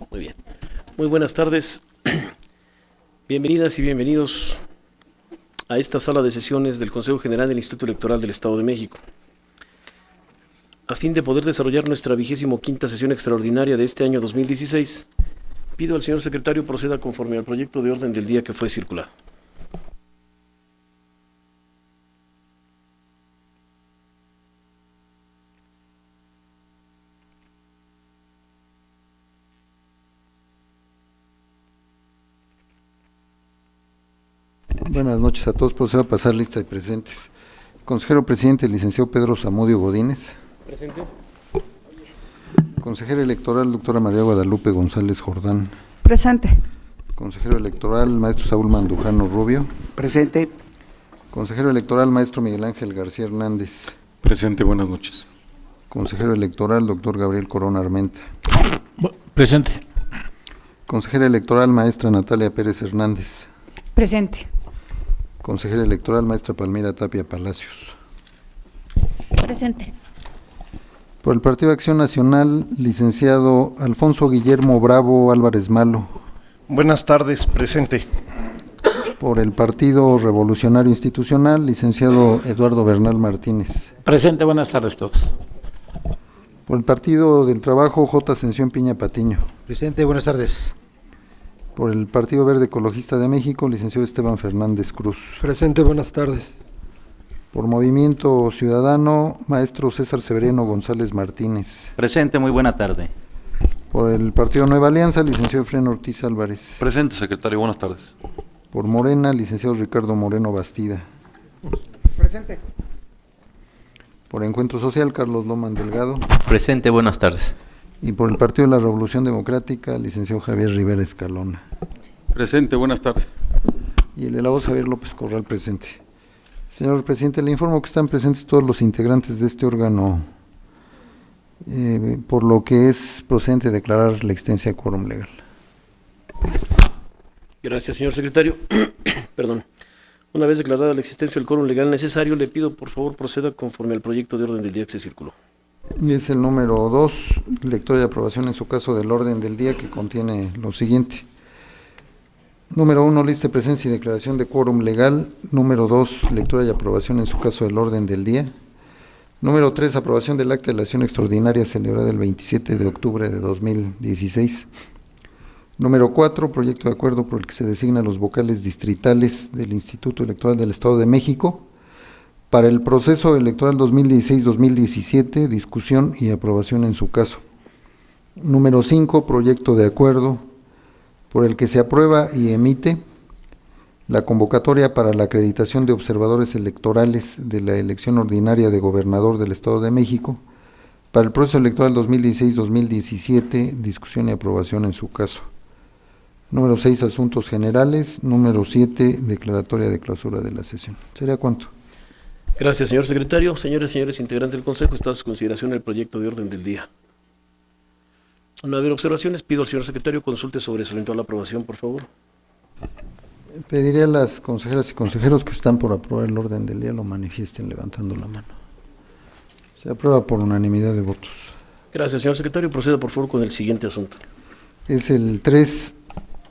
Muy bien. Muy buenas tardes. Bienvenidas y bienvenidos a esta sala de sesiones del Consejo General del Instituto Electoral del Estado de México. A fin de poder desarrollar nuestra 25ª sesión extraordinaria de este año 2016, pido al señor secretario proceda conforme al proyecto de orden del día que fue circulado. Buenas noches a todos. Procedo a pasar lista de presentes. Consejero presidente, licenciado Pedro Zamudio Godínez. Presente. Consejera electoral, doctora María Guadalupe González Jordán. Presente. Consejero electoral, maestro Saúl Mandujano Rubio. Presente. Consejero electoral, maestro Miguel Ángel García Hernández. Presente, buenas noches. Consejero electoral, doctor Gabriel Corona Armenta. Presente. Consejera electoral, maestra Natalia Pérez Hernández. Presente. Consejera electoral, maestra Palmira Tapia Palacios. Presente. Por el Partido de Acción Nacional, licenciado Alfonso Guillermo Bravo Álvarez Malo. Buenas tardes, presente. Por el Partido Revolucionario Institucional, licenciado Eduardo Bernal Martínez. Presente, buenas tardes a todos. Por el Partido del Trabajo, J. Ascensión Piña Patiño. Presente, buenas tardes. Por el Partido Verde Ecologista de México, licenciado Esteban Fernández Cruz. Presente, buenas tardes. Por Movimiento Ciudadano, maestro César Severino González Martínez. Presente, muy buena tarde. Por el Partido Nueva Alianza, licenciado Efraín Ortiz Álvarez. Presente, secretario, buenas tardes. Por Morena, licenciado Ricardo Moreno Bastida. Presente. Por Encuentro Social, Carlos Loman Delgado. Presente, buenas tardes. Y por el Partido de la Revolución Democrática, licenciado Javier Rivera Escalona. Presente, buenas tardes. Y el de la voz, Javier López Corral, presente. Señor presidente, le informo que están presentes todos los integrantes de este órgano, por lo que es procedente declarar la existencia de quórum legal. Gracias, señor secretario. Perdón. Una vez declarada la existencia del quórum legal necesario, le pido por favor proceda conforme al proyecto de orden del día que se circuló. Y es el número 2, lectura y aprobación en su caso del orden del día, que contiene lo siguiente. Número 1, lista de presencia y declaración de quórum legal. Número 2, lectura y aprobación en su caso del orden del día. Número 3, aprobación del acta de la sesión extraordinaria celebrada el 27 de octubre de 2016. Número 4, proyecto de acuerdo por el que se designan los vocales distritales del Instituto Electoral del Estado de México para el proceso electoral 2016-2017, discusión y aprobación en su caso. Número 5, proyecto de acuerdo por el que se aprueba y emite la convocatoria para la acreditación de observadores electorales de la elección ordinaria de gobernador del Estado de México para el proceso electoral 2016-2017, discusión y aprobación en su caso. Número 6, asuntos generales. Número 7, declaratoria de clausura de la sesión. ¿Sería cuánto? Gracias, señor secretario. Señores y señores integrantes del Consejo, está a su consideración el proyecto de orden del día. Al no haber observaciones, pido al señor secretario consulte sobre su eventual aprobación, por favor. Pediré a las consejeras y consejeros que están por aprobar el orden del día lo manifiesten levantando la mano. Se aprueba por unanimidad de votos. Gracias, señor secretario. Proceda, por favor, con el siguiente asunto. Es el 3,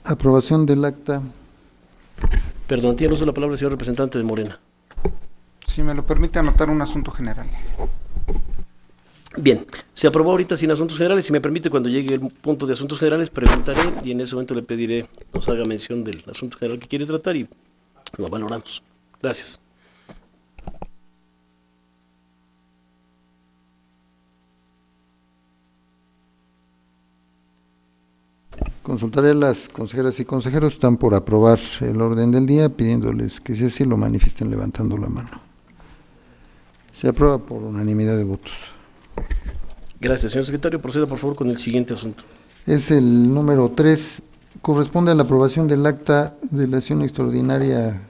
aprobación del acta. Perdón, tiene uso la palabra el señor representante de Morena. Si me lo permite, anotar un asunto general. Bien, se aprobó ahorita sin asuntos generales. Si me permite, cuando llegue el punto de asuntos generales, preguntaré y en ese momento le pediré nos haga mención del asunto general que quiere tratar y lo valoramos. Gracias. Consultaré a las consejeras y consejeros que están por aprobar el orden del día, pidiéndoles que si así lo manifiesten levantando la mano. Se aprueba por unanimidad de votos. Gracias, señor secretario. Proceda, por favor, con el siguiente asunto. Es el número 3, corresponde a la aprobación del acta de la sesión extraordinaria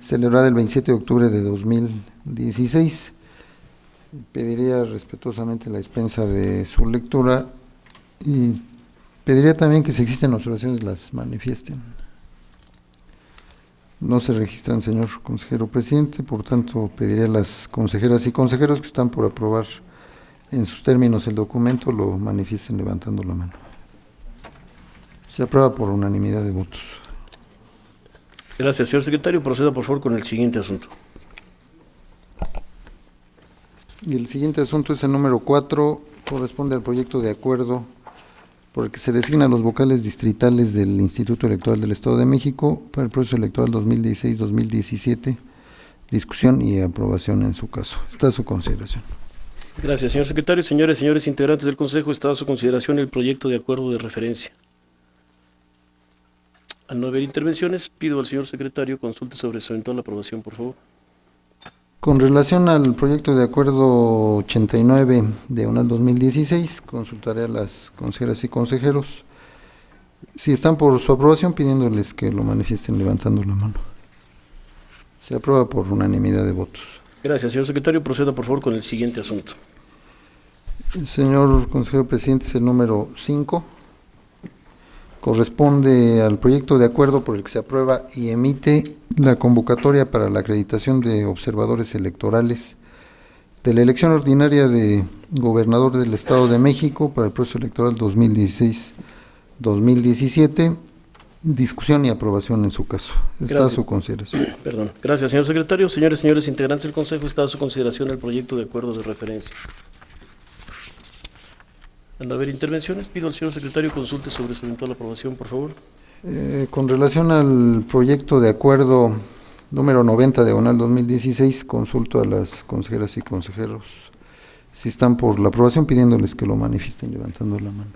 celebrada el 27 de octubre de 2016. Pediría respetuosamente la dispensa de su lectura y pediría también que si existen observaciones las manifiesten. No se registran, señor consejero presidente, por tanto pediría a las consejeras y consejeros que están por aprobar en sus términos el documento lo manifiesten levantando la mano. Se aprueba por unanimidad de votos. Gracias, señor secretario. Proceda, por favor, con el siguiente asunto. Y el siguiente asunto es el número 4, corresponde al proyecto de acuerdo por el que se designan los vocales distritales del Instituto Electoral del Estado de México para el proceso electoral 2016-2017, discusión y aprobación en su caso. Está a su consideración. Gracias, señor secretario. Señores y señores integrantes del Consejo, está a su consideración el proyecto de acuerdo de referencia. Al no haber intervenciones, pido al señor secretario consulte sobre su eventual aprobación, por favor. Con relación al proyecto de acuerdo 89 diagonal 2016, consultaré a las consejeras y consejeros si están por su aprobación, pidiéndoles que lo manifiesten levantando la mano. Se aprueba por unanimidad de votos. Gracias, señor secretario. Proceda, por favor, con el siguiente asunto. Señor consejero presidente, es el número 5. Corresponde al proyecto de acuerdo por el que se aprueba y emite la convocatoria para la acreditación de observadores electorales de la elección ordinaria de gobernador del Estado de México para el proceso electoral 2016-2017, discusión y aprobación en su caso. Está Gracias. a su consideración. Perdón. Gracias, señor secretario. Señores y señores integrantes del Consejo, está a su consideración el proyecto de acuerdo de referencia. Al no haber intervenciones, pido al señor secretario consulte sobre su eventual aprobación, por favor. Con relación al proyecto de acuerdo número 90 diagonal 2016, consulto a las consejeras y consejeros si están por la aprobación, pidiéndoles que lo manifiesten levantando la mano.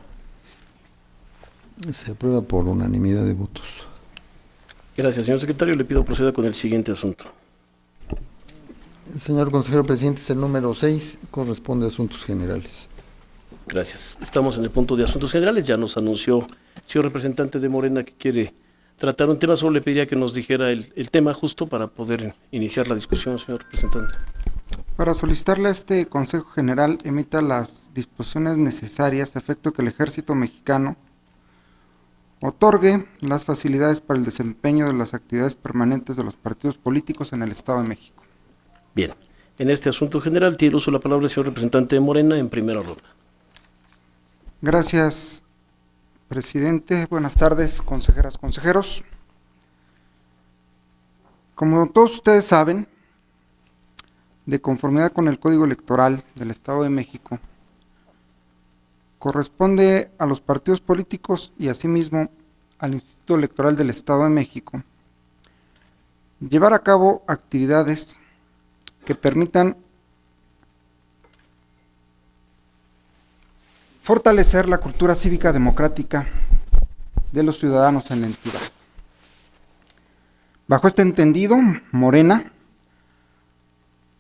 Se aprueba por unanimidad de votos. Gracias, señor secretario. Le pido proceda con el siguiente asunto. Señor consejero presidente, es el número 6, corresponde a asuntos generales. Gracias. Estamos en el punto de asuntos generales. Ya nos anunció el señor representante de Morena que quiere tratar un tema. Solo le pediría que nos dijera el tema justo para poder iniciar la discusión, señor representante. Para solicitarle a este Consejo General emita las disposiciones necesarias a efecto que el Ejército Mexicano otorgue las facilidades para el desempeño de las actividades permanentes de los partidos políticos en el Estado de México. Bien. En este asunto general tiene uso la palabra el señor representante de Morena en primera ronda. Gracias, presidente. Buenas tardes, consejeras, consejeros. Como todos ustedes saben, de conformidad con el Código Electoral del Estado de México, corresponde a los partidos políticos y asimismo al Instituto Electoral del Estado de México llevar a cabo actividades que permitan fortalecer la cultura cívica democrática de los ciudadanos en la entidad. Bajo este entendido, Morena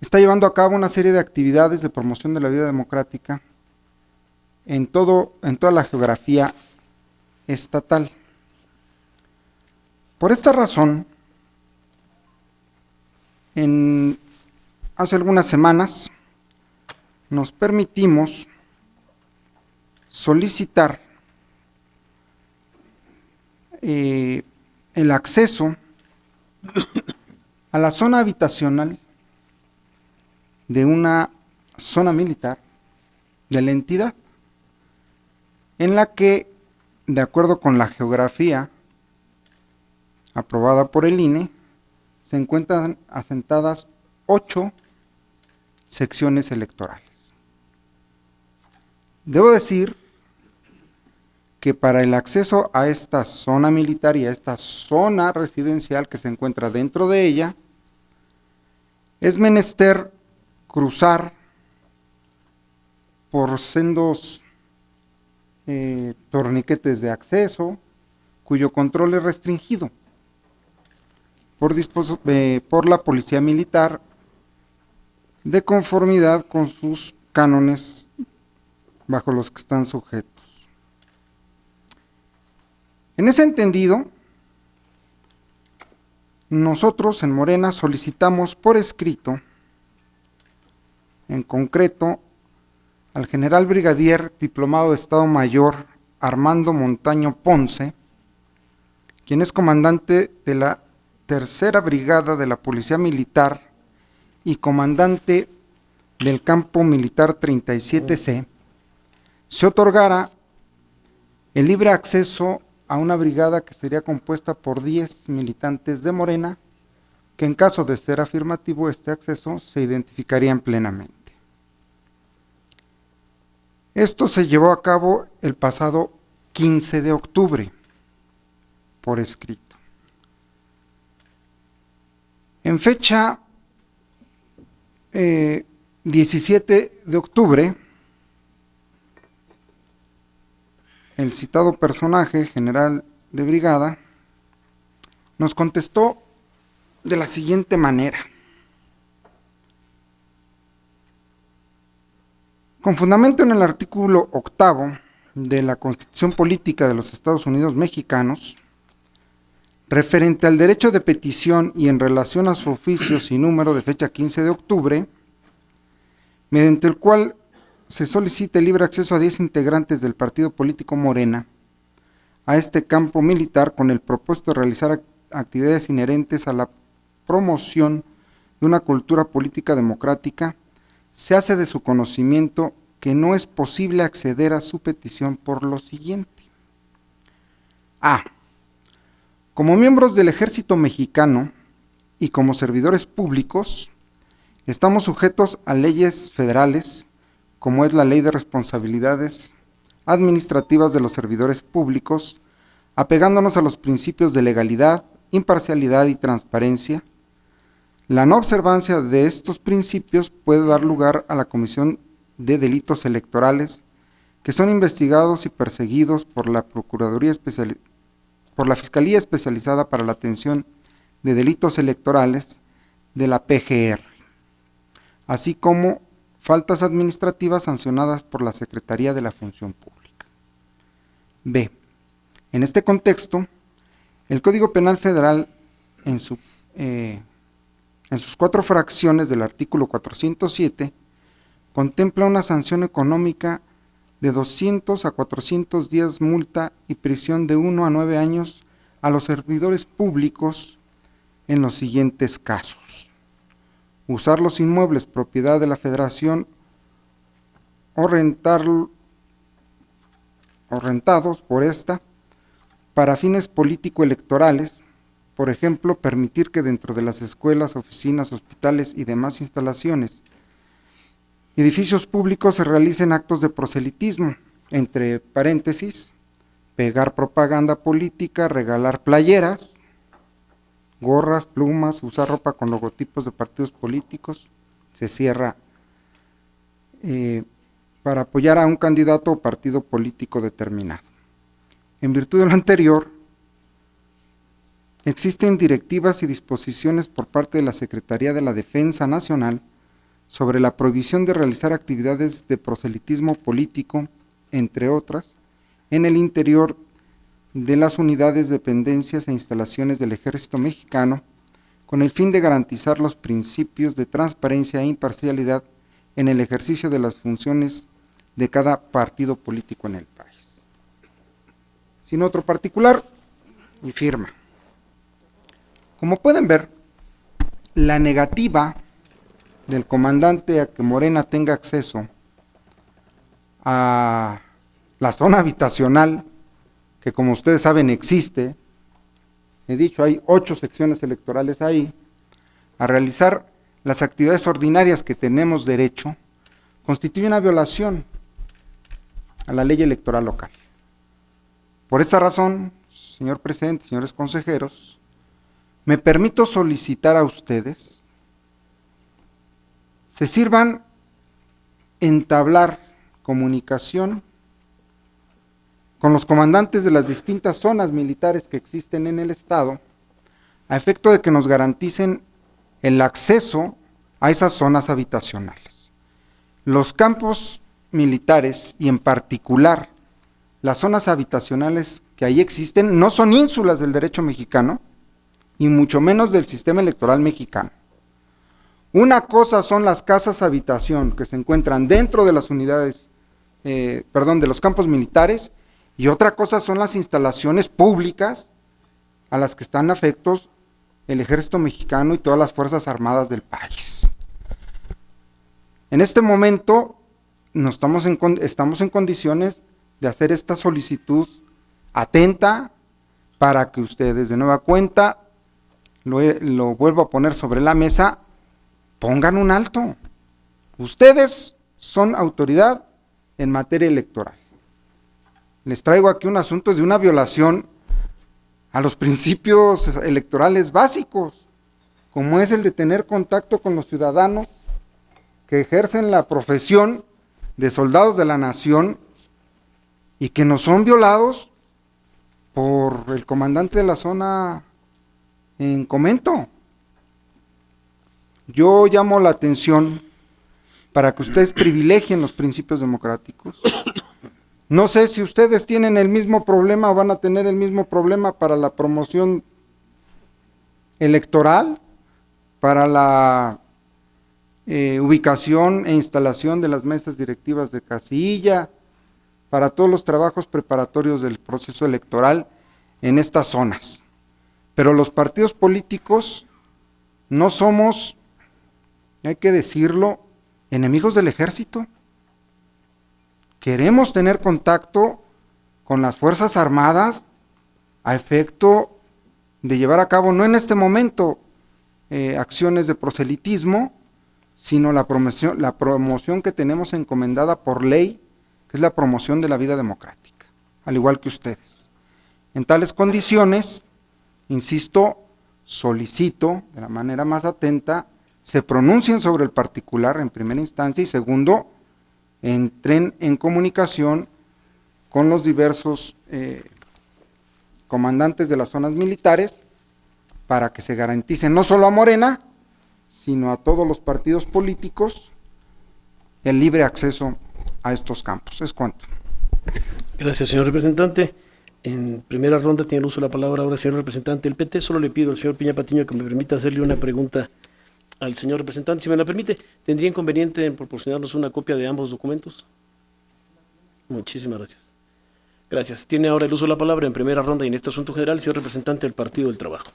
está llevando a cabo una serie de actividades de promoción de la vida democrática en toda la geografía estatal. Por esta razón, hace algunas semanas nos permitimos solicitar el acceso a la zona habitacional de una zona militar de la entidad, en la que, de acuerdo con la geografía aprobada por el INE, se encuentran asentadas 8 secciones electorales. Debo decir que para el acceso a esta zona militar y a esta zona residencial que se encuentra dentro de ella, es menester cruzar por sendos torniquetes de acceso, cuyo control es restringido por la Policía Militar, de conformidad con sus cánones bajo los que están sujetos. En ese entendido, nosotros en Morena solicitamos por escrito, en concreto, al general brigadier diplomado de Estado Mayor Armando Montaño Ponce, quien es comandante de la Tercera Brigada de la Policía Militar y comandante del Campo Militar 37C, se otorgara el libre acceso a una brigada que sería compuesta por 10 militantes de Morena, que en caso de ser afirmativo este acceso se identificarían plenamente. Esto se llevó a cabo el pasado 15 de octubre, por escrito. En fecha 17 de octubre, el citado personaje, general de brigada, nos contestó de la siguiente manera. Con fundamento en el artículo 8º de la Constitución Política de los Estados Unidos Mexicanos, referente al derecho de petición y en relación a su oficio sin número de fecha 15 de octubre, mediante el cual se solicita el libre acceso a 10 integrantes del partido político Morena a este campo militar con el propósito de realizar actividades inherentes a la promoción de una cultura política democrática, se hace de su conocimiento que no es posible acceder a su petición por lo siguiente. A. Como miembros del Ejército Mexicano y como servidores públicos, estamos sujetos a leyes federales, como es la Ley de Responsabilidades Administrativas de los Servidores Públicos, apegándonos a los principios de legalidad, imparcialidad y transparencia. La no observancia de estos principios puede dar lugar a la comisión de delitos electorales que son investigados y perseguidos por la Fiscalía Especializada para la Atención de Delitos Electorales de la PGR, así como faltas administrativas sancionadas por la Secretaría de la Función Pública. B. En este contexto, el Código Penal Federal en sus 4 fracciones del artículo 407, contempla una sanción económica de 200 a 400 días multa y prisión de 1 a 9 años a los servidores públicos en los siguientes casos: usar los inmuebles propiedad de la Federación o rentados por esta para fines político-electorales. Por ejemplo, permitir que dentro de las escuelas, oficinas, hospitales y demás instalaciones, edificios públicos se realicen actos de proselitismo, entre paréntesis, pegar propaganda política, regalar playeras, gorras, plumas, usar ropa con logotipos de partidos políticos, se cierra, para apoyar a un candidato o partido político determinado. En virtud de lo anterior, existen directivas y disposiciones por parte de la Secretaría de la Defensa Nacional sobre la prohibición de realizar actividades de proselitismo político, entre otras, en el interior de las unidades, dependencias e instalaciones del Ejército Mexicano, con el fin de garantizar los principios de transparencia e imparcialidad en el ejercicio de las funciones de cada partido político en el país. Sin otro particular, y firma. Como pueden ver, la negativa del comandante a que Morena tenga acceso a la zona habitacional, que como ustedes saben existe, he dicho, hay 8 secciones electorales ahí, a realizar las actividades ordinarias que tenemos derecho, constituye una violación a la ley electoral local. Por esta razón, señor presidente, señores consejeros, me permito solicitar a ustedes se sirvan entablar comunicación con los comandantes de las distintas zonas militares que existen en el estado, a efecto de que nos garanticen el acceso a esas zonas habitacionales. Los campos militares y en particular las zonas habitacionales que ahí existen no son ínsulas del derecho mexicano y mucho menos del sistema electoral mexicano. Una cosa son las casas habitación que se encuentran dentro de las unidades, de los campos militares, y otra cosa son las instalaciones públicas a las que están afectos el Ejército Mexicano y todas las Fuerzas Armadas del país. En este momento estamos en condiciones de hacer esta solicitud atenta, para que ustedes de nueva cuenta, lo vuelvo a poner sobre la mesa, pongan un alto. Ustedes son autoridad en materia electoral. Les traigo aquí un asunto de una violación a los principios electorales básicos, como es el de tener contacto con los ciudadanos que ejercen la profesión de soldados de la nación y que no son violados por el comandante de la zona en Comento. Yo llamo la atención para que ustedes privilegien los principios democráticos. No sé si ustedes tienen el mismo problema o van a tener el mismo problema para la promoción electoral, para la ubicación e instalación de las mesas directivas de casilla, para todos los trabajos preparatorios del proceso electoral en estas zonas. Pero los partidos políticos no somos, hay que decirlo, enemigos del ejército. Queremos tener contacto con las Fuerzas Armadas a efecto de llevar a cabo, no en este momento, acciones de proselitismo, sino la promoción que tenemos encomendada por ley, que es la promoción de la vida democrática, al igual que ustedes. En tales condiciones, insisto, solicito de la manera más atenta, se pronuncien sobre el particular en primera instancia y segundo, entren en comunicación con los diversos comandantes de las zonas militares para que se garantice no solo a Morena, sino a todos los partidos políticos el libre acceso a estos campos. Es cuanto. Gracias, señor representante. En primera ronda tiene el uso de la palabra ahora el señor representante del PT. Solo le pido al señor Piña Patiño que me permita hacerle una pregunta al señor representante. Si me la permite, ¿tendría inconveniente en proporcionarnos una copia de ambos documentos? Muchísimas gracias. Gracias. Tiene ahora el uso de la palabra en primera ronda y en este asunto general el señor representante del Partido del Trabajo.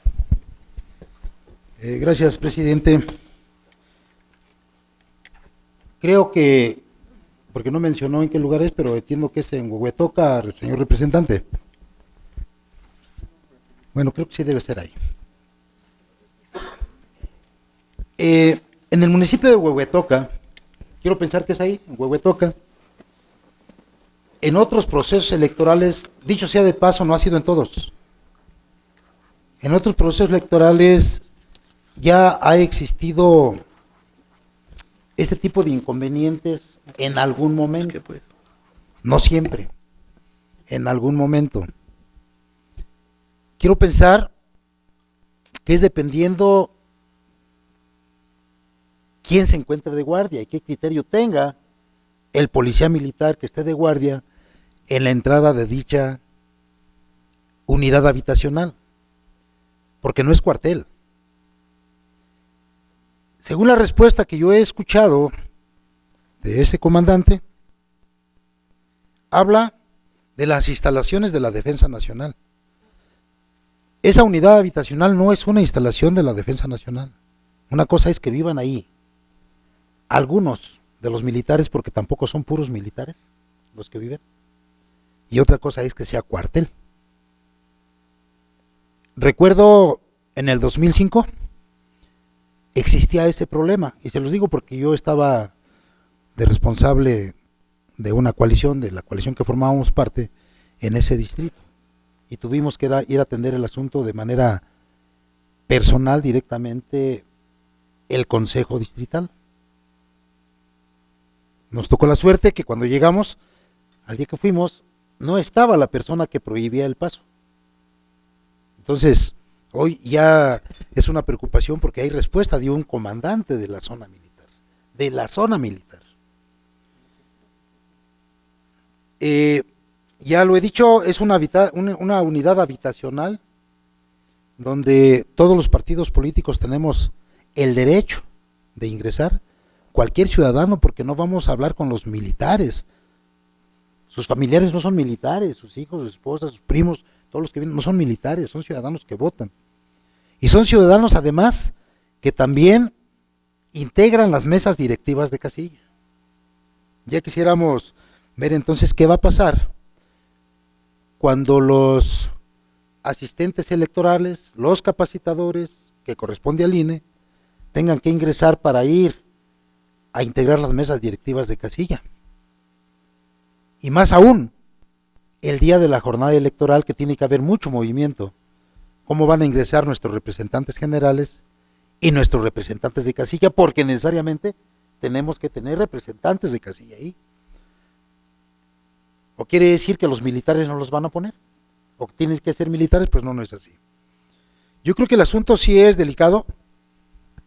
Gracias, presidente. Creo que, porque no mencionó en qué lugar es, pero entiendo que es en Huehuetoca, señor representante. Bueno, creo que sí debe ser ahí. En el municipio de Huehuetoca, quiero pensar que es ahí, en Huehuetoca, en otros procesos electorales, dicho sea de paso, no ha sido en todos. En otros procesos electorales ya ha existido este tipo de inconvenientes en algún momento. No siempre, en algún momento. Quiero pensar que es dependiendo quién se encuentre de guardia y qué criterio tenga el policía militar que esté de guardia en la entrada de dicha unidad habitacional, porque no es cuartel. Según la respuesta que yo he escuchado de ese comandante, habla de las instalaciones de la Defensa Nacional. Esa unidad habitacional no es una instalación de la Defensa Nacional. Una cosa es que vivan ahí algunos de los militares, porque tampoco son puros militares los que viven, y otra cosa es que sea cuartel. Recuerdo en el 2005 existía ese problema, y se los digo porque yo estaba de responsable de una coalición, de la coalición que formábamos parte en ese distrito, y tuvimos que ir a atender el asunto de manera personal directamente el Consejo Distrital. Nos tocó la suerte que cuando llegamos, al día que fuimos, no estaba la persona que prohibía el paso. Entonces, hoy ya es una preocupación porque hay respuesta de un comandante de la zona militar. De la zona militar. Ya lo he dicho, es una unidad habitacional donde todos los partidos políticos tenemos el derecho de ingresar, cualquier ciudadano, porque no vamos a hablar con los militares. Sus familiares no son militares, sus hijos, sus esposas, sus primos, todos los que vienen no son militares, son ciudadanos que votan. Y son ciudadanos además que también integran las mesas directivas de casilla. Ya quisiéramos ver entonces qué va a pasar cuando los asistentes electorales, los capacitadores que corresponde al INE, tengan que ingresar para ir a integrar las mesas directivas de casilla. Y más aún, el día de la jornada electoral, que tiene que haber mucho movimiento, cómo van a ingresar nuestros representantes generales y nuestros representantes de casilla, porque necesariamente tenemos que tener representantes de casilla ahí. ¿O quiere decir que los militares no los van a poner? ¿O tienen que ser militares? Pues no, no es así. Yo creo que el asunto sí es delicado,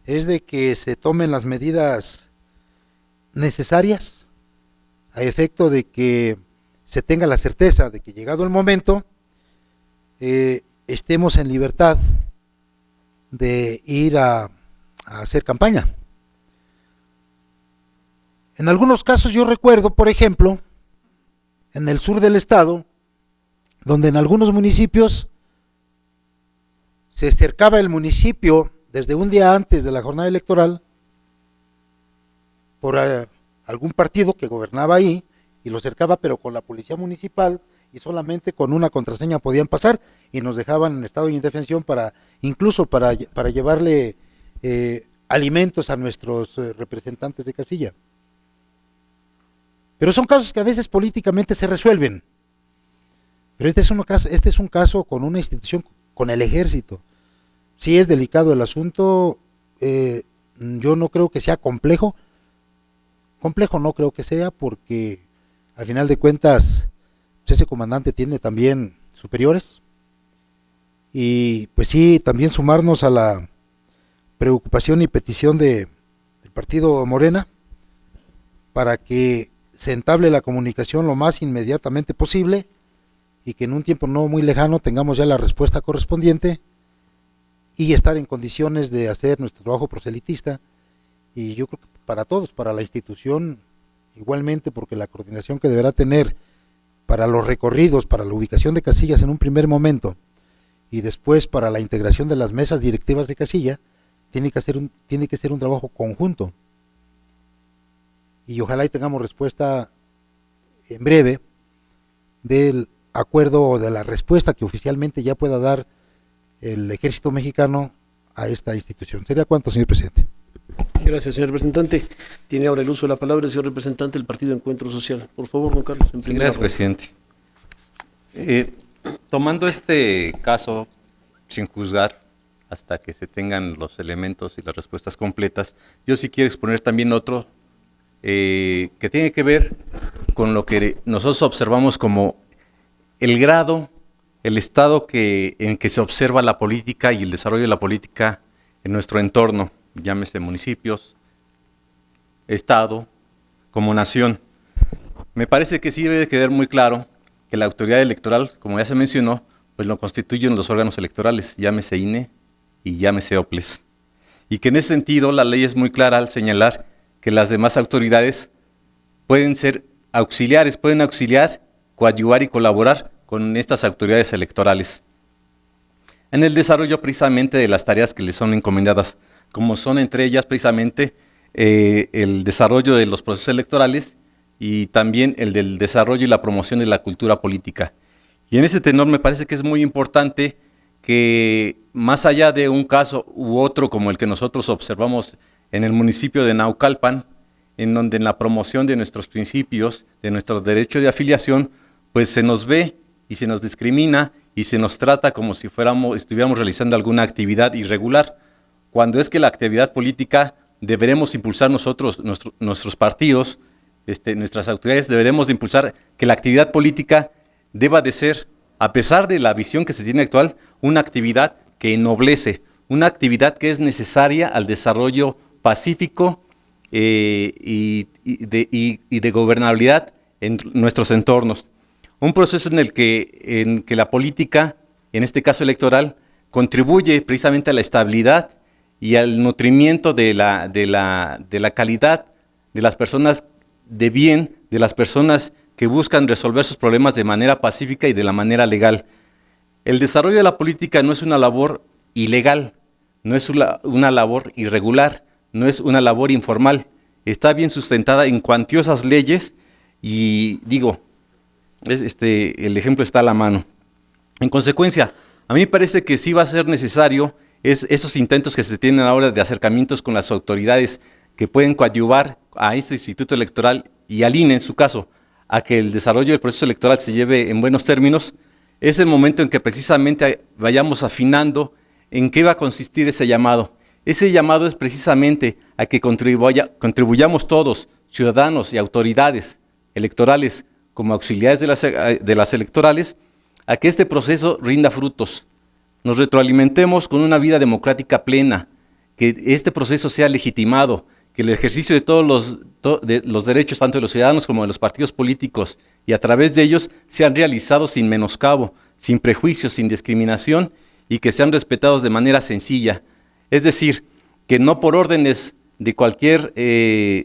es de que se tomen las medidas necesarias a efecto de que se tenga la certeza de que llegado el momento estemos en libertad de ir a hacer campaña. En algunos casos yo recuerdo, por ejemplo, en el sur del estado, donde en algunos municipios se cercaba el municipio desde un día antes de la jornada electoral por algún partido que gobernaba ahí y lo cercaba, pero con la policía municipal, y solamente con una contraseña podían pasar y nos dejaban en estado de indefensión incluso para llevarle alimentos a nuestros representantes de casilla. Pero son casos que a veces políticamente se resuelven. Pero este es un caso con una institución, con el ejército. Sí es delicado el asunto, yo no creo que sea complejo. Complejo no creo que sea, porque al final de cuentas pues ese comandante tiene también superiores. Y pues sí, también sumarnos a la preocupación y petición del partido Morena para que se entable la comunicación lo más inmediatamente posible y que en un tiempo no muy lejano tengamos ya la respuesta correspondiente y estar en condiciones de hacer nuestro trabajo proselitista. Y yo creo que para todos, para la institución igualmente, porque la coordinación que deberá tener para los recorridos, para la ubicación de casillas en un primer momento y después para la integración de las mesas directivas de casilla, tiene que ser un trabajo conjunto. Y ojalá y tengamos respuesta en breve del acuerdo o de la respuesta que oficialmente ya pueda dar el Ejército Mexicano a esta institución. ¿Sería cuánto, señor presidente? Gracias, señor representante. Tiene ahora el uso de la palabra el señor representante del Partido Encuentro Social. Por favor, don Carlos. Sí, gracias, presidente. Tomando este caso sin juzgar hasta que se tengan los elementos y las respuestas completas, yo sí quiero exponer también otro que tiene que ver con lo que nosotros observamos como el grado, el estado en que se observa la política y el desarrollo de la política en nuestro entorno, llámese municipios, estado, como nación. Me parece que sí debe de quedar muy claro que la autoridad electoral, como ya se mencionó, pues lo constituyen los órganos electorales, llámese INE y llámese OPLES. Y que en ese sentido la ley es muy clara al señalar que las demás autoridades pueden ser auxiliares, pueden auxiliar, coadyuvar y colaborar con estas autoridades electorales en el desarrollo precisamente de las tareas que les son encomendadas, como son entre ellas precisamente el desarrollo de los procesos electorales y también el del desarrollo y la promoción de la cultura política. Y en ese tenor me parece que es muy importante que más allá de un caso u otro como el que nosotros observamos en el municipio de Naucalpan, en donde en la promoción de nuestros principios, de nuestros derechos de afiliación, pues se nos ve y se nos discrimina y se nos trata como si estuviéramos realizando alguna actividad irregular, cuando es que la actividad política deberemos impulsar nosotros, nuestros partidos, nuestras autoridades deberemos de impulsar que la actividad política deba de ser, a pesar de la visión que se tiene actual, una actividad que ennoblece, una actividad que es necesaria al desarrollo pacífico y de gobernabilidad en nuestros entornos. Un proceso en que la política, en este caso electoral, contribuye precisamente a la estabilidad y al nutrimiento de la calidad de las personas de bien, de las personas que buscan resolver sus problemas de manera pacífica y de la manera legal. El desarrollo de la política no es una labor ilegal, no es una labor irregular, no es una labor informal, está bien sustentada en cuantiosas leyes y digo, el ejemplo está a la mano. En consecuencia, A mí me parece que sí va a ser necesario esos intentos que se tienen ahora de acercamientos con las autoridades que pueden coadyuvar a este Instituto Electoral y al INE en su caso, a que el desarrollo del proceso electoral se lleve en buenos términos. Es el momento en que precisamente vayamos afinando en qué va a consistir ese llamado. Ese llamado es precisamente a que contribuyamos todos, ciudadanos y autoridades electorales como auxiliares de las electorales, a que este proceso rinda frutos. Nos retroalimentemos con una vida democrática plena, que este proceso sea legitimado, que el ejercicio de todos los derechos, tanto de los ciudadanos como de los partidos políticos, y a través de ellos sean realizados sin menoscabo, sin prejuicios, sin discriminación, y que sean respetados de manera sencilla. Es decir, que no por órdenes de cualquier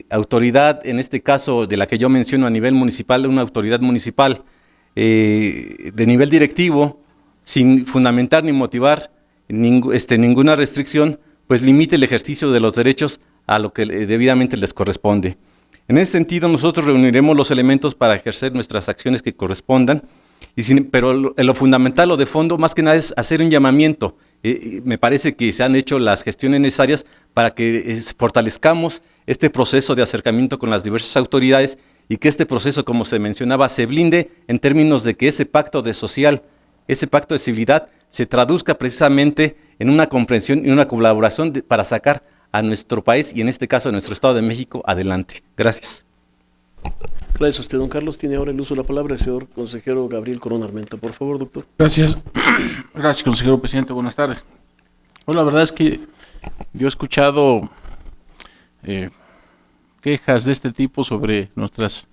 autoridad, en este caso de la que yo menciono a nivel municipal, una autoridad municipal de nivel directivo, sin fundamentar ni motivar ninguna restricción, pues limite el ejercicio de los derechos a lo que debidamente les corresponde. En ese sentido, nosotros reuniremos los elementos para ejercer nuestras acciones que correspondan, pero lo fundamental o de fondo, más que nada, es hacer un llamamiento. Me parece que se han hecho las gestiones necesarias para que fortalezcamos este proceso de acercamiento con las diversas autoridades y que este proceso, como se mencionaba, se blinde en términos de que ese pacto de social, ese pacto de civilidad, se traduzca precisamente en una comprensión y una colaboración para sacar a nuestro país y en este caso a nuestro Estado de México adelante. Gracias. Gracias a usted, don Carlos. Tiene ahora el uso de la palabra el señor consejero Gabriel Corona Armenta. Por favor, doctor. Gracias. Gracias, consejero presidente. Buenas tardes. Bueno, la verdad es que yo he escuchado quejas de este tipo sobre nuestras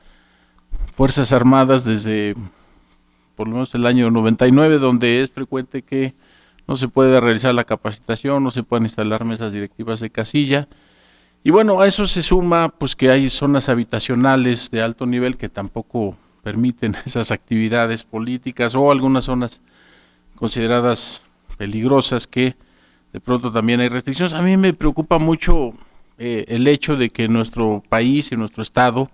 Fuerzas Armadas desde por lo menos el año 99, donde es frecuente que no se puede realizar la capacitación, no se pueden instalar mesas directivas de casilla. Y bueno, a eso se suma pues que hay zonas habitacionales de alto nivel que tampoco permiten esas actividades políticas, o algunas zonas consideradas peligrosas que de pronto también hay restricciones. A mí me preocupa mucho el hecho de que en nuestro país, en nuestro estado,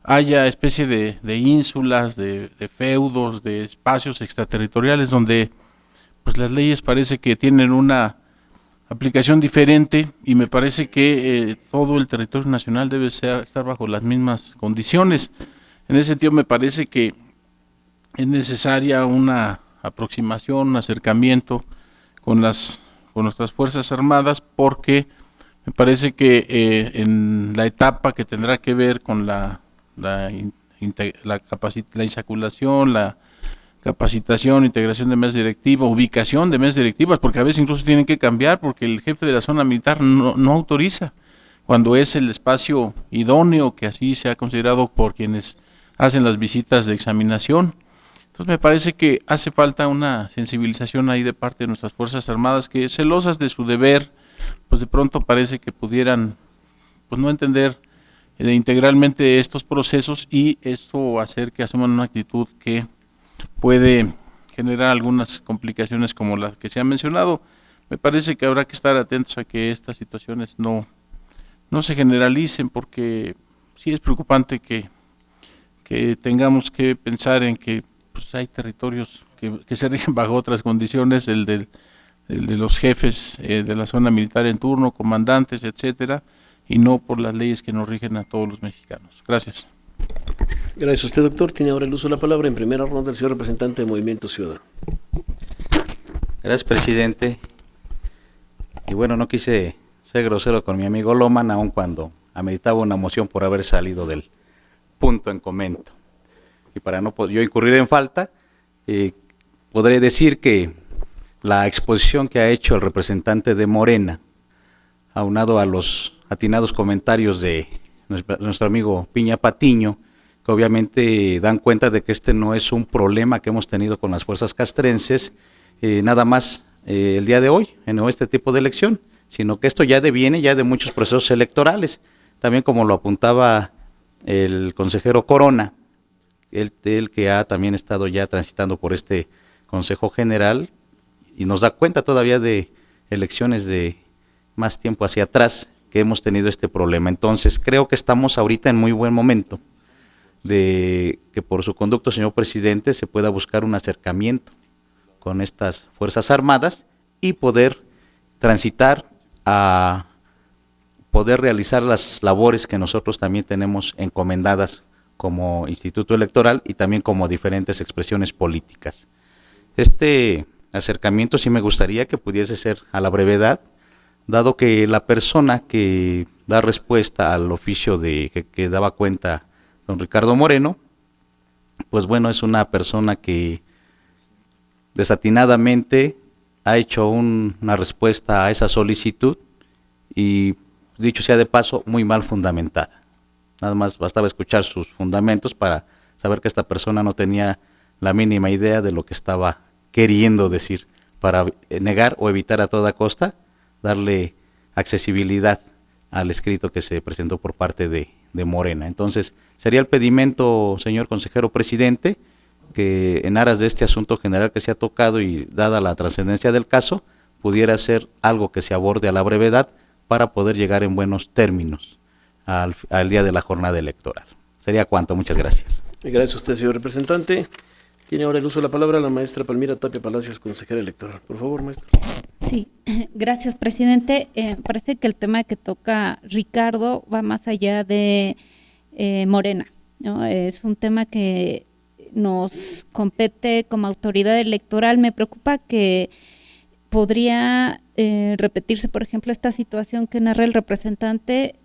haya especie de ínsulas, de feudos, de espacios extraterritoriales donde pues las leyes parece que tienen una aplicación diferente, y me parece que todo el territorio nacional debe estar bajo las mismas condiciones. En ese sentido me parece que es necesaria una aproximación, un acercamiento con nuestras Fuerzas Armadas, porque me parece que en la etapa que tendrá que ver con la insaculación, la capacitación, integración de mesas directivas, ubicación de mesas directivas, porque a veces incluso tienen que cambiar porque el jefe de la zona militar no autoriza, cuando es el espacio idóneo, que así se ha considerado por quienes hacen las visitas de examinación. Entonces me parece que hace falta una sensibilización ahí de parte de nuestras Fuerzas Armadas, que celosas de su deber, pues de pronto parece que pudieran pues no entender integralmente estos procesos, y esto hacer que asuman una actitud que puede generar algunas complicaciones como las que se han mencionado. Me parece que habrá que estar atentos a que estas situaciones no se generalicen, porque sí es preocupante que tengamos que pensar en que pues, hay territorios que se rigen bajo otras condiciones, el de los jefes de la zona militar en turno, comandantes, etcétera, y no por las leyes que nos rigen a todos los mexicanos. Gracias. Gracias a usted, doctor. Tiene ahora el uso de la palabra en primera ronda el señor representante de Movimiento Ciudadano. Gracias, presidente. Y bueno, no quise ser grosero con mi amigo Loman, aun cuando ameritaba una moción por haber salido del punto en comento. Y para no yo incurrir en falta, podré decir que la exposición que ha hecho el representante de Morena, aunado a los atinados comentarios de nuestro amigo Piña Patiño, que obviamente dan cuenta de que este no es un problema que hemos tenido con las fuerzas castrenses, nada más el día de hoy, en este tipo de elección, sino que esto ya deviene ya de muchos procesos electorales. También como lo apuntaba el consejero Corona, él que ha también estado ya transitando por este Consejo General, y nos da cuenta todavía de elecciones de más tiempo hacia atrás que hemos tenido este problema. Entonces creo que estamos ahorita en muy buen momento de que por su conducto, señor presidente, se pueda buscar un acercamiento con estas Fuerzas Armadas y poder transitar a poder realizar las labores que nosotros también tenemos encomendadas como Instituto Electoral y también como diferentes expresiones políticas. Este acercamiento sí me gustaría que pudiese ser a la brevedad, dado que la persona que da respuesta al oficio que daba cuenta don Ricardo Moreno, pues bueno, es una persona que desatinadamente ha hecho una respuesta a esa solicitud y, dicho sea de paso, muy mal fundamentada. Nada más bastaba escuchar sus fundamentos para saber que esta persona no tenía la mínima idea de lo que estaba queriendo decir, para negar o evitar a toda costa darle accesibilidad al escrito que se presentó por parte de Morena. Entonces, sería el pedimento, señor consejero presidente, que en aras de este asunto general que se ha tocado y dada la trascendencia del caso, pudiera ser algo que se aborde a la brevedad para poder llegar en buenos términos al día de la jornada electoral. Sería cuanto, muchas gracias. Gracias a usted, señor representante. Tiene ahora el uso de la palabra la maestra Palmira Tapia Palacios, consejera electoral. Por favor, maestra. Sí, gracias, presidente. Parece que el tema que toca Ricardo va más allá de Morena, ¿no? Es un tema que nos compete como autoridad electoral. Me preocupa que podría repetirse, por ejemplo, esta situación que narra el representante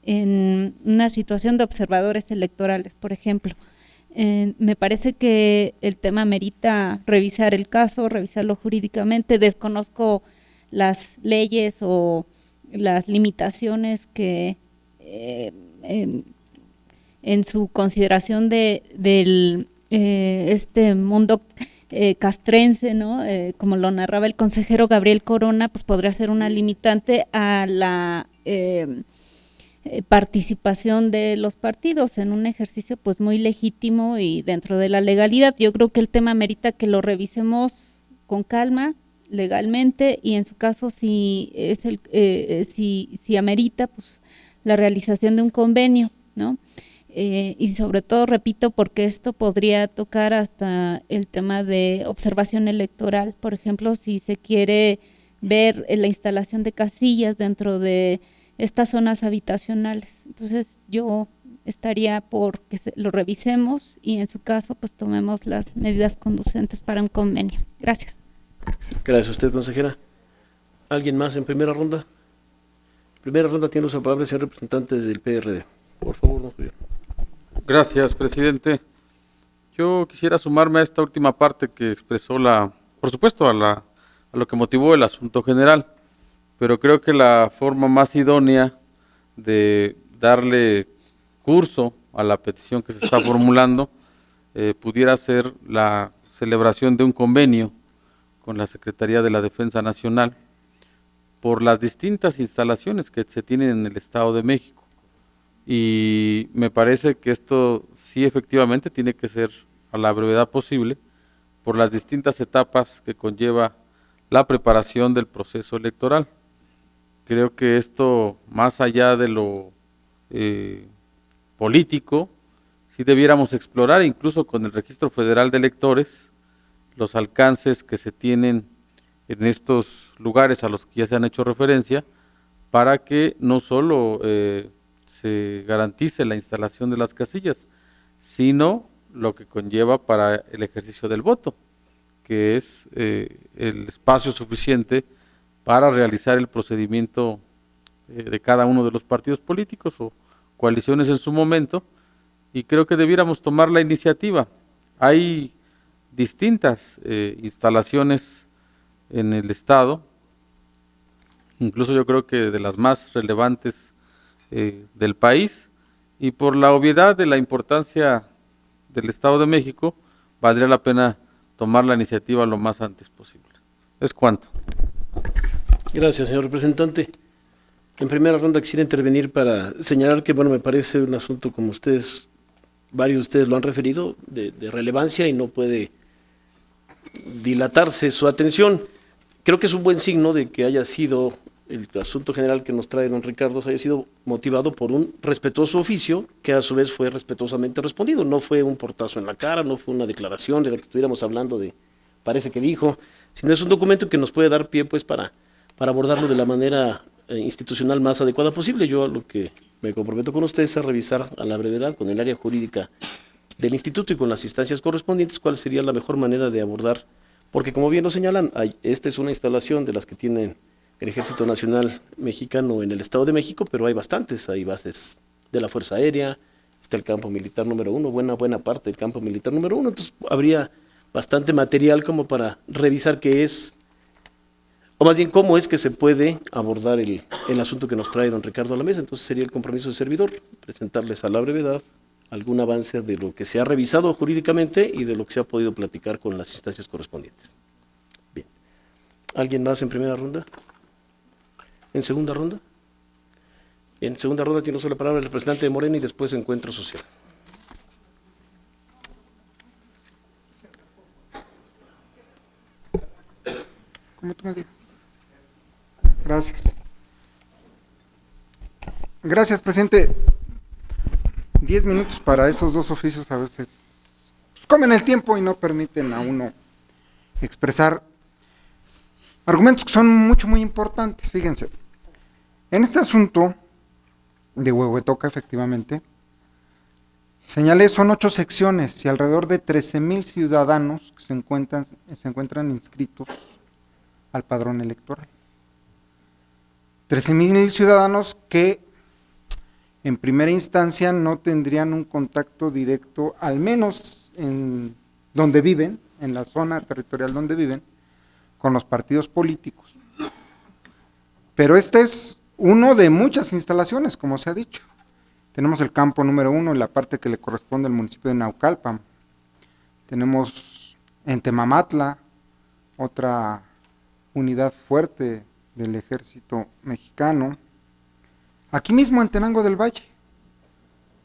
en una situación de observadores electorales, por ejemplo. Me parece que el tema merita revisar el caso, revisarlo jurídicamente. Desconozco las leyes o las limitaciones que en su consideración del este mundo castrense, ¿no? Como lo narraba el consejero Gabriel Corona, pues podría ser una limitante a la participación de los partidos en un ejercicio pues muy legítimo y dentro de la legalidad. Yo creo que el tema merita que lo revisemos con calma, legalmente, y en su caso si es si amerita pues la realización de un convenio, ¿no? Y sobre todo, repito, porque esto podría tocar hasta el tema de observación electoral, por ejemplo, si se quiere ver la instalación de casillas dentro de estas zonas habitacionales. Entonces yo estaría por que lo revisemos y en su caso pues tomemos las medidas conducentes para un convenio. Gracias. Gracias a usted, consejera. ¿Alguien más en primera ronda? Primera ronda tiene uso de palabra el señor representante del PRD. Por favor, don Julio. Gracias, presidente. Yo quisiera sumarme a esta última parte que expresó por supuesto, a lo que motivó el asunto general, pero creo que la forma más idónea de darle curso a la petición que se está formulando pudiera ser la celebración de un convenio con la Secretaría de la Defensa Nacional por las distintas instalaciones que se tienen en el Estado de México. Y me parece que esto sí efectivamente tiene que ser a la brevedad posible por las distintas etapas que conlleva la preparación del proceso electoral. Creo que esto, más allá de lo político, sí debiéramos explorar incluso con el Registro Federal de Electores los alcances que se tienen en estos lugares a los que ya se han hecho referencia, para que no solo se garantice la instalación de las casillas, sino lo que conlleva para el ejercicio del voto, que es el espacio suficiente para realizar el procedimiento de cada uno de los partidos políticos o coaliciones en su momento, y creo que debiéramos tomar la iniciativa. Hay distintas instalaciones en el Estado, incluso yo creo que de las más relevantes del país, y por la obviedad de la importancia del Estado de México, valdría la pena tomar la iniciativa lo más antes posible. Es cuanto. Gracias, señor representante. En primera ronda quisiera intervenir para señalar que, bueno, me parece un asunto, como varios de ustedes lo han referido, de relevancia y no puede dilatarse su atención. Creo que es un buen signo de que haya sido el asunto general que nos trae don Ricardo, haya sido motivado por un respetuoso oficio que a su vez fue respetuosamente respondido. No fue un portazo en la cara, no fue una declaración de la que estuviéramos hablando de parece que dijo, sino es un documento que nos puede dar pie pues para abordarlo de la manera institucional más adecuada posible. Yo lo que me comprometo con ustedes es a revisar a la brevedad con el área jurídica del instituto y con las instancias correspondientes cuál sería la mejor manera de abordar, porque como bien lo señalan, esta es una instalación de las que tienen el Ejército Nacional Mexicano en el Estado de México, pero hay bastantes, hay bases de la Fuerza Aérea, está el campo militar número 1, buena parte del campo militar número 1, entonces habría bastante material como para revisar qué es, o más bien cómo es que se puede abordar el asunto que nos trae don Ricardo a la mesa. Entonces sería el compromiso del servidor, presentarles a la brevedad algún avance de lo que se ha revisado jurídicamente y de lo que se ha podido platicar con las instancias correspondientes. Bien. ¿Alguien más en primera ronda? ¿En segunda ronda? En segunda ronda tiene la palabra el representante de Morena y después Encuentro Social. Como tú me digas. Gracias. Gracias, presidente. 10 minutos para esos dos oficios a veces pues, comen el tiempo y no permiten a uno expresar argumentos que son muy importantes. Fíjense, en este asunto de Huehuetoca, efectivamente, señalé, son 8 secciones y alrededor de 13,000 ciudadanos que se encuentran inscritos al padrón electoral. 13,000 ciudadanos que en primera instancia no tendrían un contacto directo, al menos en donde viven, en la zona territorial donde viven, con los partidos políticos. Pero este es uno de muchas instalaciones, como se ha dicho. Tenemos el campo número 1 en la parte que le corresponde al municipio de Naucalpan. Tenemos en Temamatla otra unidad fuerte del ejército mexicano. Aquí mismo en Tenango del Valle,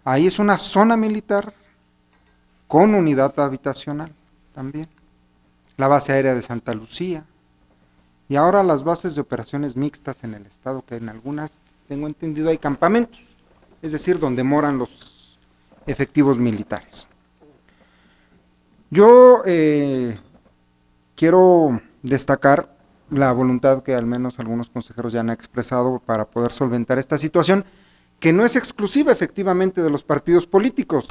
ahí es una zona militar con unidad habitacional también. La base aérea de Santa Lucía y ahora las bases de operaciones mixtas en el estado, que en algunas, tengo entendido, hay campamentos, es decir, donde moran los efectivos militares. Yo quiero destacar la voluntad que al menos algunos consejeros ya han expresado para poder solventar esta situación, que no es exclusiva efectivamente de los partidos políticos.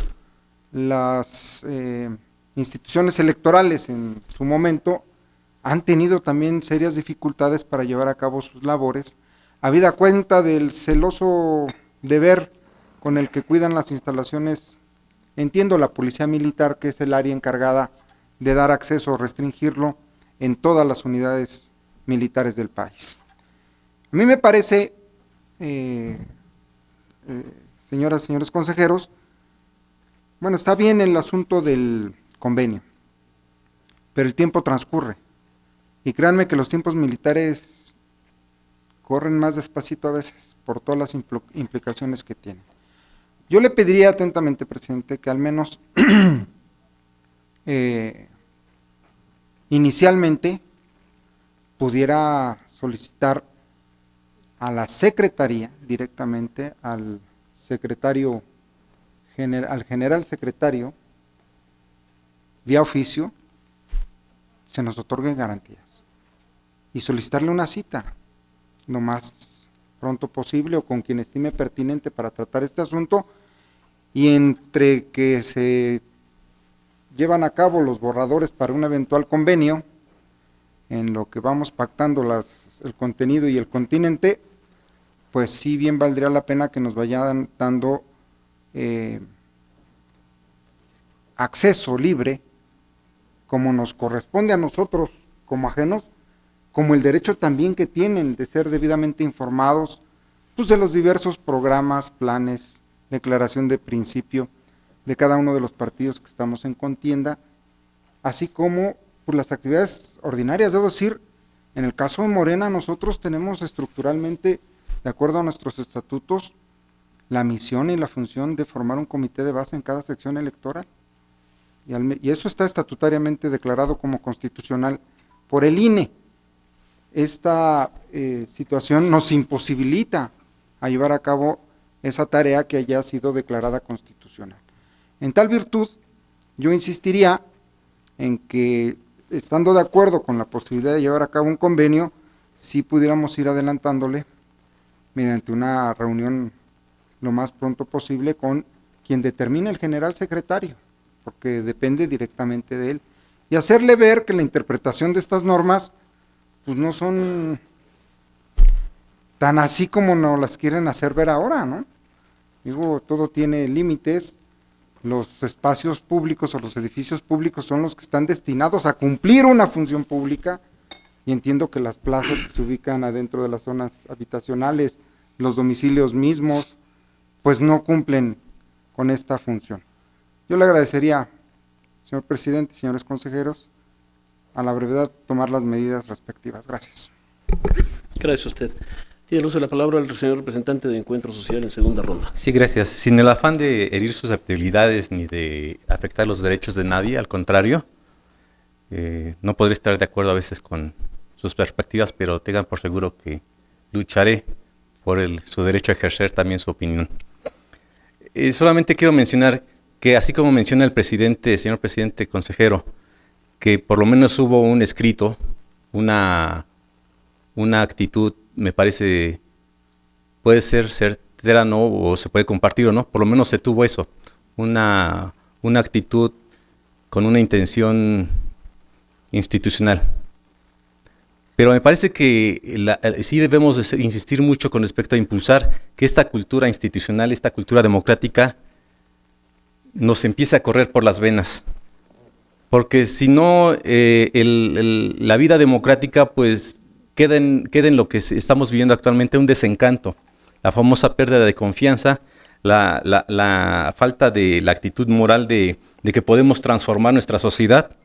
Las instituciones electorales en su momento han tenido también serias dificultades para llevar a cabo sus labores, habida cuenta del celoso deber con el que cuidan las instalaciones, entiendo, la policía militar, que es el área encargada de dar acceso o restringirlo en todas las unidades militares del país. A mí me parece, señoras y señores consejeros, bueno, está bien el asunto del convenio, pero el tiempo transcurre, y créanme que los tiempos militares corren más despacito a veces, por todas las implicaciones que tienen. Yo le pediría atentamente, presidente, que al menos inicialmente pudiera solicitar a la secretaría directamente, al secretario al general secretario, vía oficio, se nos otorguen garantías y solicitarle una cita lo más pronto posible o con quien estime pertinente para tratar este asunto, y entre que se llevan a cabo los borradores para un eventual convenio, en lo que vamos pactando el contenido y el continente, pues sí bien valdría la pena que nos vayan dando acceso libre, como nos corresponde a nosotros como ajenos, como el derecho también que tienen de ser debidamente informados, pues de los diversos programas, planes, declaración de principio de cada uno de los partidos que estamos en contienda, así como pues, las actividades ordinarias. Debo decir, en el caso de Morena, nosotros tenemos estructuralmente, de acuerdo a nuestros estatutos, la misión y la función de formar un comité de base en cada sección electoral, y eso está estatutariamente declarado como constitucional por el INE. Esta situación nos imposibilita a llevar a cabo esa tarea que haya sido declarada constitucional. En tal virtud, yo insistiría en que estando de acuerdo con la posibilidad de llevar a cabo un convenio, sí pudiéramos ir adelantándole mediante una reunión lo más pronto posible con quien determine el general secretario, porque depende directamente de él, y hacerle ver que la interpretación de estas normas pues no son tan así como nos las quieren hacer ver ahora, ¿no? Digo, todo tiene límites, los espacios públicos o los edificios públicos son los que están destinados a cumplir una función pública, y entiendo que las plazas que se ubican adentro de las zonas habitacionales, los domicilios mismos, pues no cumplen con esta función. Yo le agradecería, señor presidente, señores consejeros, a la brevedad tomar las medidas respectivas. Gracias. Gracias a usted. Tiene el uso de la palabra el señor representante de Encuentro Social en segunda ronda. Sí, gracias. Sin el afán de herir susceptibilidades ni de afectar los derechos de nadie, al contrario, no podré estar de acuerdo a veces con sus perspectivas, pero tengan por seguro que lucharé por su derecho a ejercer también su opinión. Solamente quiero mencionar que, así como menciona el presidente, señor presidente consejero, que por lo menos hubo un escrito, una actitud, me parece, puede ser certera, ¿no? O se puede compartir o no, por lo menos se tuvo eso, una actitud con una intención institucional. Pero me parece que sí debemos insistir mucho con respecto a impulsar que esta cultura institucional, esta cultura democrática, nos empiece a correr por las venas. Porque si no, la vida democrática pues queda en lo que estamos viviendo actualmente, un desencanto, la famosa pérdida de confianza, la falta de la actitud moral de que podemos transformar nuestra sociedad,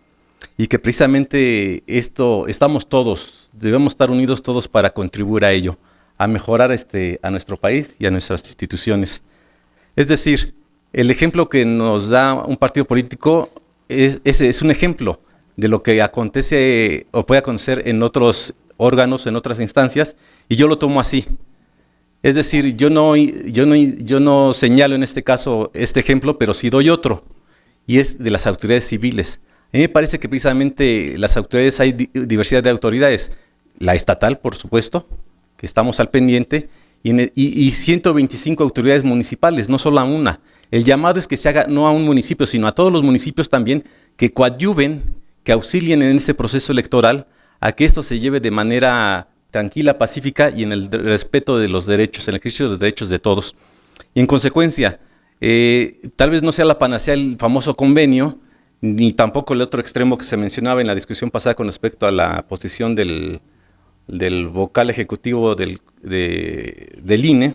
y que precisamente estamos todos, debemos estar unidos todos para contribuir a ello, a mejorar a nuestro país y a nuestras instituciones. Es decir, el ejemplo que nos da un partido político es un ejemplo de lo que acontece o puede acontecer en otros órganos, en otras instancias, y yo lo tomo así. Es decir, yo no señalo en este caso este ejemplo, pero sí doy otro, y es de las autoridades civiles. A mí me parece que precisamente las autoridades, hay diversidad de autoridades, la estatal, por supuesto, que estamos al pendiente, y 125 autoridades municipales, no solo a una. El llamado es que se haga no a un municipio, sino a todos los municipios también, que coadyuven, que auxilien en este proceso electoral, a que esto se lleve de manera tranquila, pacífica y en el respeto de los derechos, en el ejercicio de los derechos de todos. Y en consecuencia, tal vez no sea la panacea el famoso convenio, ni tampoco el otro extremo que se mencionaba en la discusión pasada con respecto a la posición del vocal ejecutivo del INE,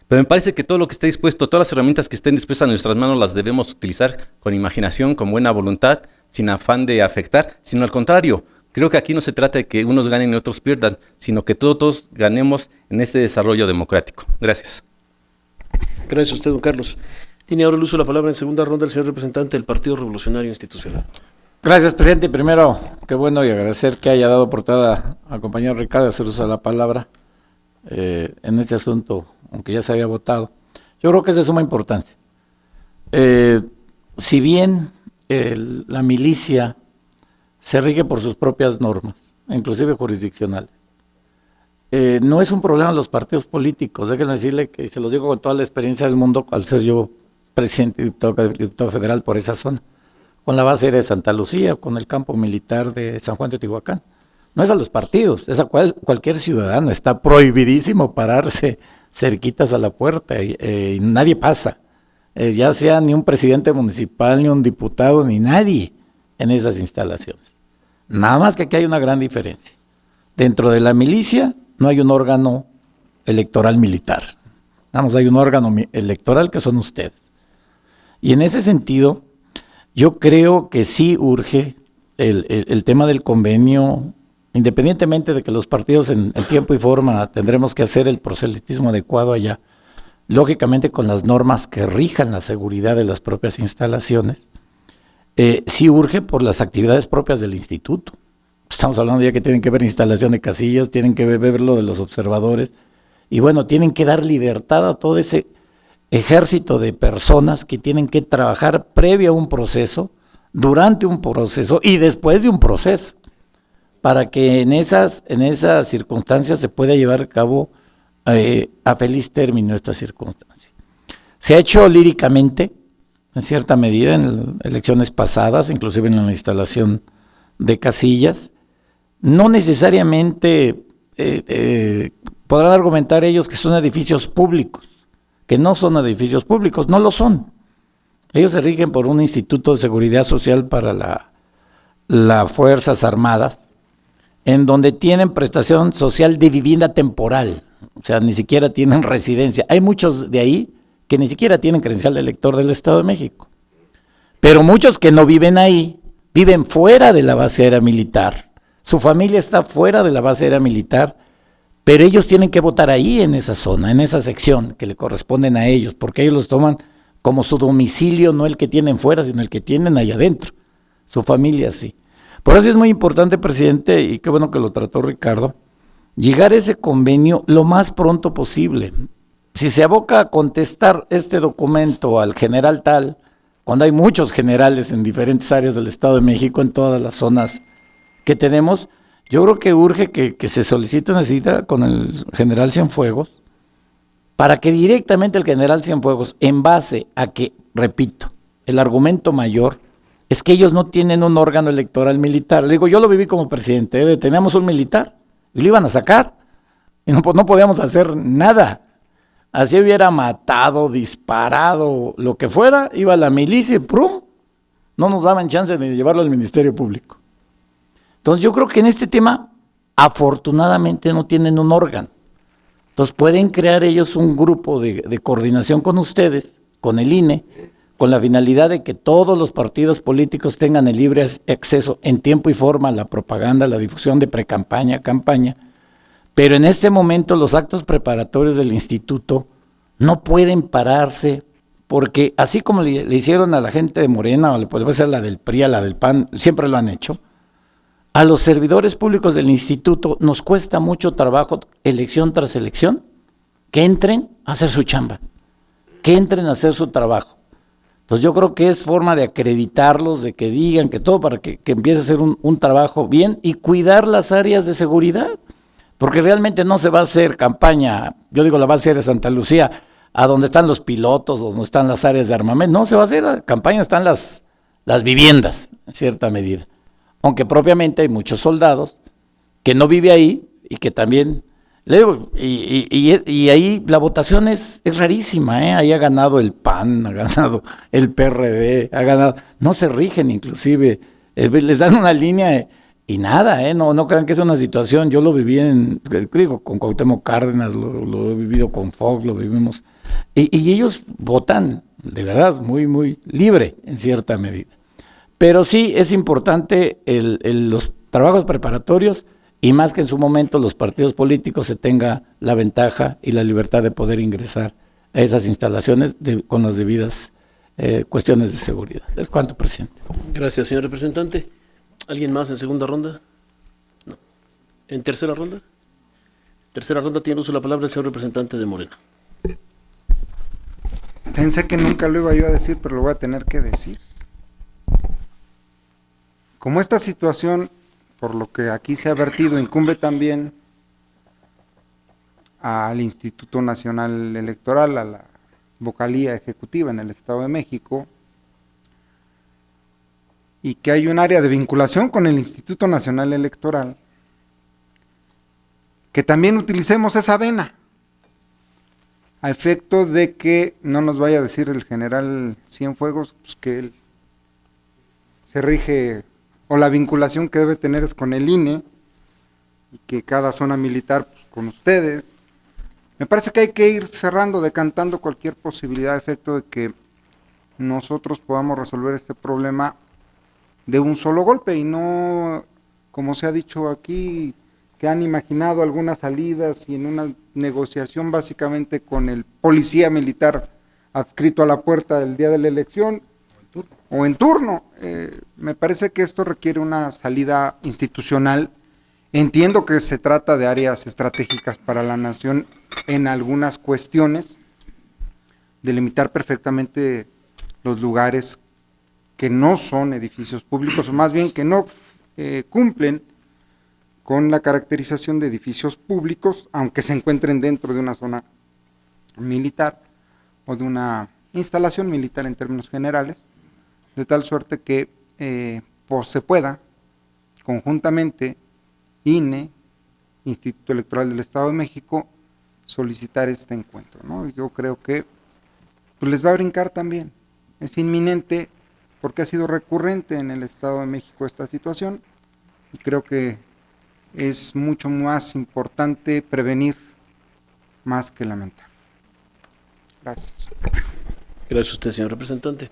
pero me parece que todo lo que esté dispuesto, todas las herramientas que estén dispuestas en nuestras manos las debemos utilizar con imaginación, con buena voluntad, sin afán de afectar, sino al contrario. Creo que aquí no se trata de que unos ganen y otros pierdan, sino que todos ganemos en este desarrollo democrático. Gracias. Gracias a usted, don Carlos. Tiene ahora el uso de la palabra en segunda ronda el señor representante del Partido Revolucionario Institucional. Gracias, presidente. Primero, qué bueno y agradecer que haya dado oportunidad al compañero Ricardo de hacer uso de la palabra en este asunto, aunque ya se había votado. Yo creo que es de suma importancia. Si bien la milicia se rige por sus propias normas, inclusive jurisdiccionales, no es un problema de los partidos políticos. Déjenme decirle que se los digo con toda la experiencia del mundo, al ser yo presidente y diputado federal por esa zona, con la base aérea de Santa Lucía, con el campo militar de San Juan de Teotihuacán. No es a los partidos, es a cualquier ciudadano. Está prohibidísimo pararse cerquitas a la puerta y nadie pasa, ya sea ni un presidente municipal, ni un diputado, ni nadie en esas instalaciones. Nada más que aquí hay una gran diferencia. Dentro de la milicia no hay un órgano electoral militar, nada más hay un órgano electoral que son ustedes. Y en ese sentido, yo creo que sí urge el tema del convenio, independientemente de que los partidos en tiempo y forma tendremos que hacer el proselitismo adecuado allá, lógicamente con las normas que rijan la seguridad de las propias instalaciones, sí urge por las actividades propias del instituto. Estamos hablando ya que tienen que ver instalación de casillas, tienen que ver lo de los observadores, y bueno, tienen que dar libertad a todo ese ejército de personas que tienen que trabajar previo a un proceso, durante un proceso y después de un proceso, para que en esas circunstancias se pueda llevar a cabo a feliz término esta circunstancia. Se ha hecho líricamente, en cierta medida, en elecciones pasadas, inclusive en la instalación de casillas. No necesariamente podrán argumentar ellos que son edificios públicos, que no son edificios públicos, no lo son. Ellos se rigen por un Instituto de Seguridad Social para las Fuerzas Armadas, en donde tienen prestación social de vivienda temporal, o sea, ni siquiera tienen residencia. Hay muchos de ahí que ni siquiera tienen credencial de elector del Estado de México, pero muchos que no viven ahí, viven fuera de la base aérea militar, su familia está fuera de la base aérea militar, pero ellos tienen que votar ahí en esa zona, en esa sección que le corresponden a ellos, porque ellos los toman como su domicilio, no el que tienen fuera, sino el que tienen allá adentro, su familia sí. Por eso es muy importante, presidente, y qué bueno que lo trató Ricardo, llegar a ese convenio lo más pronto posible. Si se aboca a contestar este documento al general tal, cuando hay muchos generales en diferentes áreas del Estado de México, en todas las zonas que tenemos, yo creo que urge que se solicite una cita con el general Cienfuegos, para que directamente el general Cienfuegos, en base a que, repito, el argumento mayor es que ellos no tienen un órgano electoral militar. Le digo, yo lo viví como presidente, teníamos un militar y lo iban a sacar y no podíamos hacer nada. Así hubiera matado, disparado, lo que fuera, iba la milicia y ¡prum! No nos daban chance de llevarlo al Ministerio Público. Entonces yo creo que en este tema, afortunadamente no tienen un órgano. Entonces pueden crear ellos un grupo de coordinación con ustedes, con el INE, con la finalidad de que todos los partidos políticos tengan el libre acceso en tiempo y forma a la propaganda, a la difusión de precampaña, campaña, pero en este momento los actos preparatorios del instituto no pueden pararse, porque así como le hicieron a la gente de Morena, o le puede ser la del PRI, a la del PAN, siempre lo han hecho, a los servidores públicos del instituto nos cuesta mucho trabajo, elección tras elección, que entren a hacer su chamba, que entren a hacer su trabajo. Entonces yo creo que es forma de acreditarlos, de que digan que todo, para que empiece a hacer un trabajo bien y cuidar las áreas de seguridad, porque realmente no se va a hacer campaña, yo digo la base aérea de Santa Lucía, a donde están los pilotos, donde están las áreas de armamento, no se va a hacer campaña, están las viviendas, en cierta medida. Aunque propiamente hay muchos soldados que no viven ahí y que también, le digo, y ahí la votación es rarísima, ahí ha ganado el PAN, ha ganado el PRD, ha ganado, no se rigen inclusive, les dan una línea y nada, no crean que es una situación, yo lo viví con Cuauhtémoc Cárdenas, lo he vivido con Fox, lo vivimos, y ellos votan de verdad muy, muy libre en cierta medida. Pero sí es importante los trabajos preparatorios y más que en su momento los partidos políticos se tenga la ventaja y la libertad de poder ingresar a esas instalaciones con las debidas cuestiones de seguridad. Es cuanto, presidente. Gracias, señor representante. ¿Alguien más en segunda ronda? No. ¿En tercera ronda? Tercera ronda tiene uso de la palabra el señor representante de Morena. Pensé que nunca lo iba yo a decir, pero lo voy a tener que decir. Como esta situación, por lo que aquí se ha vertido, incumbe también al Instituto Nacional Electoral, a la vocalía ejecutiva en el Estado de México, y que hay un área de vinculación con el Instituto Nacional Electoral, que también utilicemos esa vena, a efecto de que no nos vaya a decir el general Cienfuegos pues, que él se rige, o la vinculación que debe tener es con el INE, y que cada zona militar pues, con ustedes. Me parece que hay que ir cerrando, decantando cualquier posibilidad a efecto de que nosotros podamos resolver este problema de un solo golpe, y no, como se ha dicho aquí, que han imaginado algunas salidas y en una negociación básicamente con el policía militar adscrito a la puerta el día de la elección, o en turno. Me parece que esto requiere una salida institucional. Entiendo que se trata de áreas estratégicas para la nación en algunas cuestiones, delimitar perfectamente los lugares que no son edificios públicos, o más bien que no cumplen con la caracterización de edificios públicos, aunque se encuentren dentro de una zona militar o de una instalación militar en términos generales, de tal suerte que se pueda conjuntamente INE, Instituto Electoral del Estado de México, solicitar este encuentro, ¿no? Yo creo que pues, les va a brincar también, es inminente porque ha sido recurrente en el Estado de México esta situación y creo que es mucho más importante prevenir más que lamentar. Gracias. Gracias a usted, señor representante.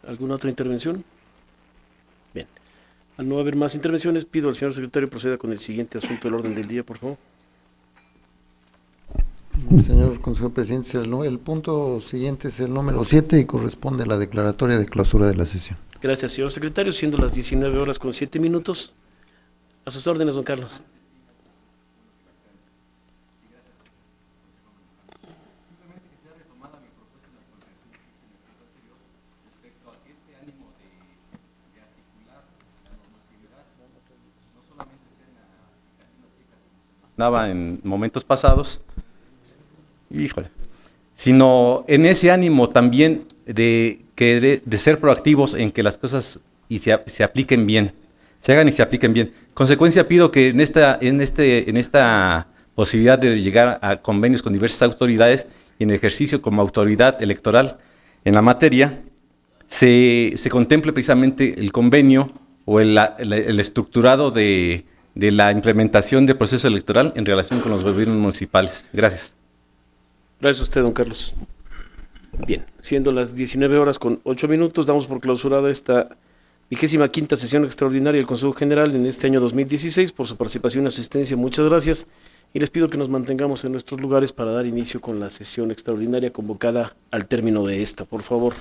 ¿Alguna otra intervención? Bien. Al no haber más intervenciones, pido al señor secretario proceda con el siguiente asunto del orden del día, por favor. Señor consejero presidente, el punto siguiente es el número 7 y corresponde a la declaratoria de clausura de la sesión. Gracias, señor secretario. Siendo las 19:07. A sus órdenes, don Carlos. En momentos pasados, sino en ese ánimo también de ser proactivos en que las cosas se apliquen bien, se hagan y se apliquen bien. Consecuencia, pido que en esta posibilidad de llegar a convenios con diversas autoridades y en ejercicio como autoridad electoral en la materia, se contemple precisamente el convenio o el estructurado de la implementación del proceso electoral en relación con los gobiernos municipales. Gracias. Gracias a usted, don Carlos. Bien, siendo las 19:08, damos por clausurada esta 25ª sesión extraordinaria del Consejo General en este año 2016. Por su participación y asistencia, muchas gracias. Y les pido que nos mantengamos en nuestros lugares para dar inicio con la sesión extraordinaria convocada al término de esta, por favor.